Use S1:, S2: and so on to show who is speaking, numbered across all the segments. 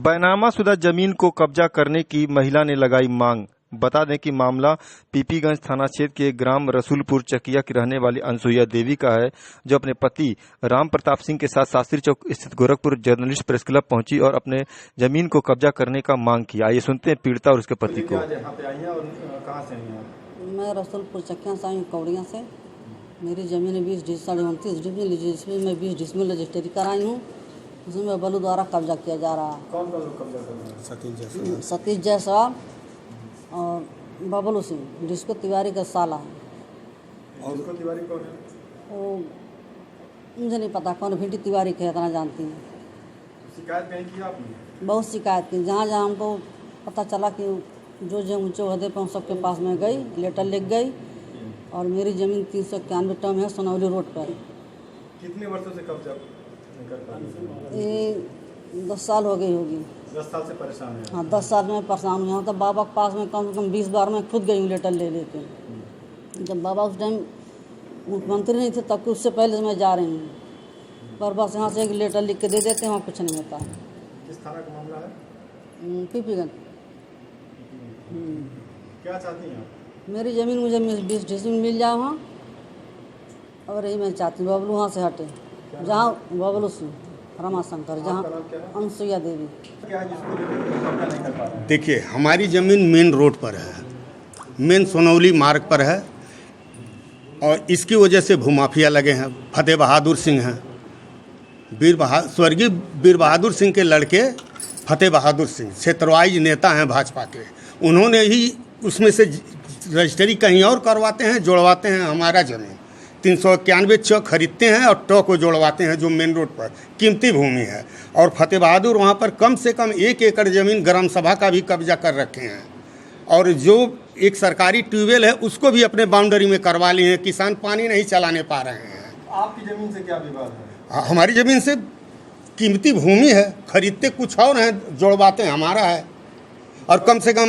S1: बैनामाशुदा जमीन को कब्जा करने की महिला ने लगाई मांग। बता दें कि मामला पीपीगंज थाना क्षेत्र के ग्राम रसूलपुर चकिया की रहने वाली अनसुईया देवी का है, जो अपने पति राम प्रताप सिंह के साथ शास्त्री चौक स्थित गोरखपुर जर्नलिस्ट प्रेस क्लब पहुंची और अपने जमीन को कब्जा करने का मांग किया। आइए सुनते हैं पीड़िता और उसके पति को।
S2: मैं रसूलपुर चकिया से आई हूँ, कौड़िया से। मेरी ज़मीन 20 डिसमिल 29 डिसमिल जिसमें मैं 20 डिसमिल रजिस्ट्री कराई हूँ, उसमें बलू द्वारा कब्जा किया जा रहा है।
S3: कौन लोग कब्जा कर रहे हैं?
S2: सतीश जायसवाल और बबलू सिंह, जिसको तिवारी का साला है।
S3: और उसको तिवारी कौन है?
S2: वो मुझे नहीं पता कौन, भिंडी तिवारी के इतना जानती हूँ।
S3: शिकायत नहीं की आपने?
S2: बहुत शिकायत की, जहाँ जहाँ हमको पता चला कि जो ऊँचे ओहदे पर सबके पास में गई, लेटर लिख गई। और मेरी ज़मीन 391 टर्म है सोनौली रोड पर।
S3: कितने वर्षों से कब्जा कर पा रही हैं?
S2: ये 10 साल हो गई होगी।
S3: 10 साल से परेशान है?
S2: हाँ, 10 साल में परेशान हूँ। यहाँ तो बाबा के पास में कम से कम 20 बार मैं खुद गई हूँ लेटर ले लेके। जब बाबा उस टाइम मुख्यमंत्री नहीं थे तब, उससे पहले मैं जा रही हूँ, पर बस यहाँ से एक लेटर लिख के दे देते हैं, वहाँ कुछ नहीं होता है।
S3: किस थाना का मामला है?
S2: पीपीगंज।
S3: क्या चाहती हैं आप?
S2: मेरी ज़मीन मुझे 20 डिसमिल मिल जाए वहाँ, और यही मैं चाहती हूँ। बबलू वहाँ से हटे, जहाँ बबलू सिंह रमाशंकर, जहाँ अनसुईया देवी।
S3: क्या है जिसको कब्जा नहीं कर पा रहे हैं?
S4: देखिए, हमारी ज़मीन मेन रोड पर है, मेन सोनौली मार्ग पर है, और इसकी वजह से भूमाफिया लगे हैं। फतेह बहादुर सिंह हैं, स्वर्गीय वीर बहादुर सिंह के लड़के फतेह बहादुर सिंह क्षेत्रवाइज नेता हैं भाजपा के। उन्होंने ही उसमें से रजिस्ट्री कहीं और करवाते हैं, जोड़वाते हैं हमारा ज़मीन। 391 चौक खरीदते हैं और टॉ को जोड़वाते हैं, जो मेन रोड पर कीमती भूमि है। और फतेह बहादुर वहाँ पर कम से कम 1 एकड़ ज़मीन ग्राम सभा का भी कब्जा कर रखे हैं। और जो एक सरकारी ट्यूबवेल है उसको भी अपने बाउंड्री में करवा लिए हैं। किसान पानी नहीं चलाने पा रहे हैं।
S3: आपकी ज़मीन से क्या विवाद है?
S4: हमारी ज़मीन से कीमती भूमि है, खरीदते कुछ और हैं, जोड़वाते हैं हमारा है। और कम से कम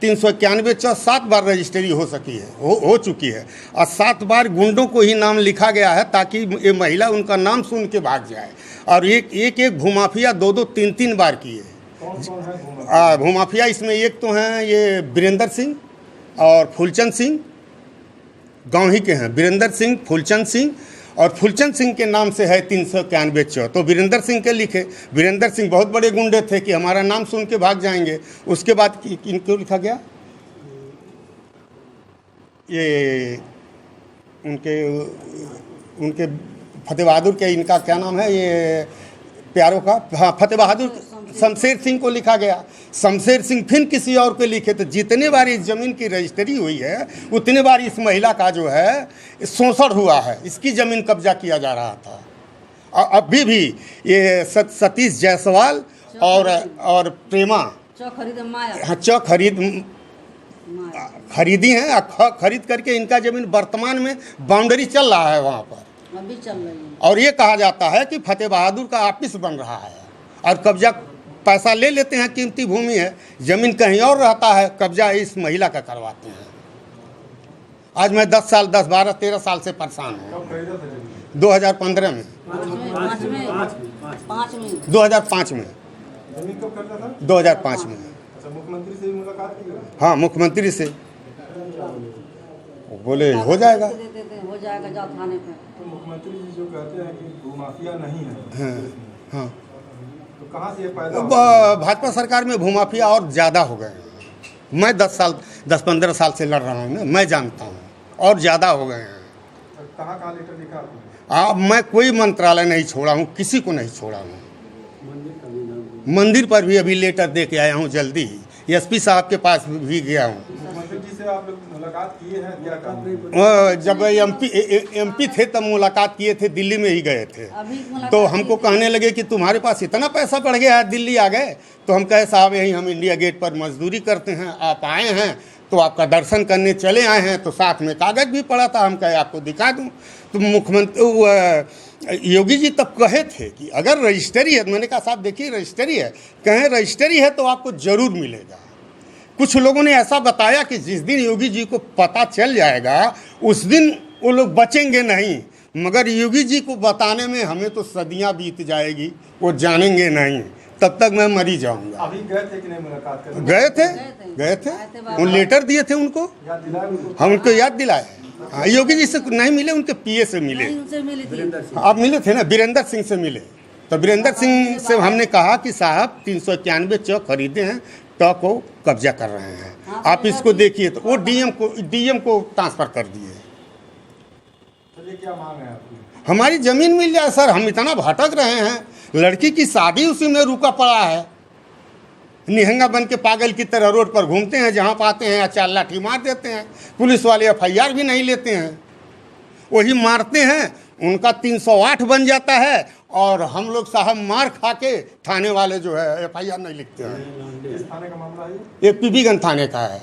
S4: 391 7 बार रजिस्ट्री हो सकी है, हो चुकी है। और 7 बार गुंडों को ही नाम लिखा गया है, ताकि ये महिला उनका नाम सुन के भाग जाए। और एक भूमाफिया 2 3 बार की है।
S3: कौन है
S4: भूमाफिया? इसमें एक तो हैं ये वीरेंद्र सिंह और फूलचंद सिंह, गाँव ही के हैं। वीरेंद्र सिंह, फूलचंद सिंह, और फूलचंद सिंह के नाम से है 391 चौ। तो वीरेंद्र सिंह के लिखे, वीरेंद्र सिंह बहुत बड़े गुंडे थे कि हमारा नाम सुन के भाग जाएंगे। उसके बाद इनको लिखा गया, ये उनके फतेह बहादुर के, इनका क्या नाम है ये प्यारों का, हाँ, फतेह बहादुर शमशेर सिंह को लिखा गया। शमशेर सिंह फिर किसी और को लिखे। तो जितने बार इस ज़मीन की रजिस्ट्री हुई है उतने बार इस महिला का जो है शोषण हुआ है, इसकी ज़मीन कब्जा किया जा रहा था। और अभी भी ये सतीश जायसवाल और प्रेमा चौक खरीदी हैं। खरीद करके इनका ज़मीन वर्तमान में बाउंड्री चल रहा है वहाँ पर,
S2: अभी चल रही है।
S4: और ये कहा जाता है कि फतेह बहादुर का ऑफिस बन रहा है, और कब्जा पैसा ले लेते हैं। कीमती भूमि है, ज़मीन कहीं और रहता है, कब्जा इस महिला का करवाते हैं। आज मैं 10 साल 10 12 13 साल से परेशान हूँ। 2015 में, 2005 में,
S3: जमीन कब करता था?
S4: 2005 में।
S3: अच्छा, मुख्यमंत्री से भी मुलाकात की?
S4: हाँ, मुख्यमंत्री से बोले हो जाएगा।
S2: हो जाएगा, जाओ थाने पे।
S3: तो मुख्यमंत्री जी जो कहते हैं कि भूमाफिया नहीं है,
S4: हाँ,
S3: तो कहाँ से ये पैदा हुआ?
S4: भाजपा सरकार में भूमाफिया और ज़्यादा हो गए हैं। मैं 10-15 साल से लड़ रहा हूँ ना, मैं जानता हूँ, और ज़्यादा हो गए हैं।
S3: कहाँ लेटर लिखा आपने?
S4: मैं कोई मंत्रालय नहीं छोड़ा हूँ, किसी को नहीं छोड़ा हूँ। मंदिर पर भी अभी लेटर दे के आया हूँ, जल्दी ही एसपी साहब के पास भी गया हूँ।
S3: मुख्यमंत्री जी से आप लोग मुलाकात किए हैं? क्या कहा?
S4: जब एमपी थे तब मुलाकात किए थे, दिल्ली में ही गए थे। तो हमको कहने लगे कि तुम्हारे पास इतना पैसा बढ़ गया है, दिल्ली आ गए। तो हम कहे साहब यही हम इंडिया गेट पर मजदूरी करते हैं, आप आए हैं तो आपका दर्शन करने चले आए हैं। तो साथ में कागज़ भी पड़ा था, हम कहे आपको दिखा दूँ। तो मुख्यमंत्री योगी जी तब कहे थे कि अगर रजिस्ट्री है, मैंने कहा साहब देखिए रजिस्ट्री है, कहें रजिस्ट्री है तो आपको ज़रूर मिलेगा। कुछ लोगों ने ऐसा बताया कि जिस दिन योगी जी को पता चल जाएगा उस दिन वो लोग बचेंगे नहीं, मगर योगी जी को बताने में हमें तो सदियां बीत जाएगी, वो जानेंगे नहीं। तब तक मैं मर ही जाऊंगा।
S3: अभी गए थे कि नहीं मुलाकात करने?
S4: गए थे उन लेटर दिए थे उनको,
S3: याद दिलाया उनको?
S4: हम उनको याद दिलाए। हाँ, योगी जी से नहीं मिले, उनके पीए से मिले।
S2: उनसे मिली थी।
S4: आप मिले थे ना, वीरेंद्र सिंह से मिले। तो वीरेंद्र सिंह से हमने कहा कि साहब 391 चौक खरीदे हैं, ट को कब्जा कर रहे हैं, आप इसको देखिए। तो वो डीएम को ट्रांसफर कर दिए।
S3: चलिए, क्या मांग है आपकी?
S4: हमारी जमीन मिल जाए सर, हम इतना भटक रहे हैं। लड़की की शादी उसी में रुका पड़ा है, निहंगा बन के पागल की तरह रोड पर घूमते हैं, जहाँ पाते हैं चार लाठी मार देते हैं। पुलिस वाले FIR भी नहीं लेते हैं, वही मारते हैं, उनका 308 बन जाता है और हम लोग साहब मार खा के थाने वाले जो है FIR नहीं लिखते हैं।
S3: किस थाने का मामला है ये?
S4: ये पीपीगंज थाने का है।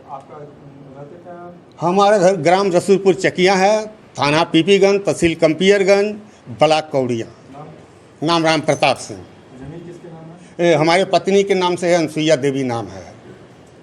S3: आपका रहते क्या?
S4: हमारा घर ग्राम रसूलपुर चकिया है, थाना पीपीगंज, तहसील कंपियरगंज, ब्लॉक कौड़िया। नाम राम प्रताप सिंह।
S3: जमीन किसके नाम है?
S4: हमारे पत्नी के नाम से है, अनसुईया देवी नाम है।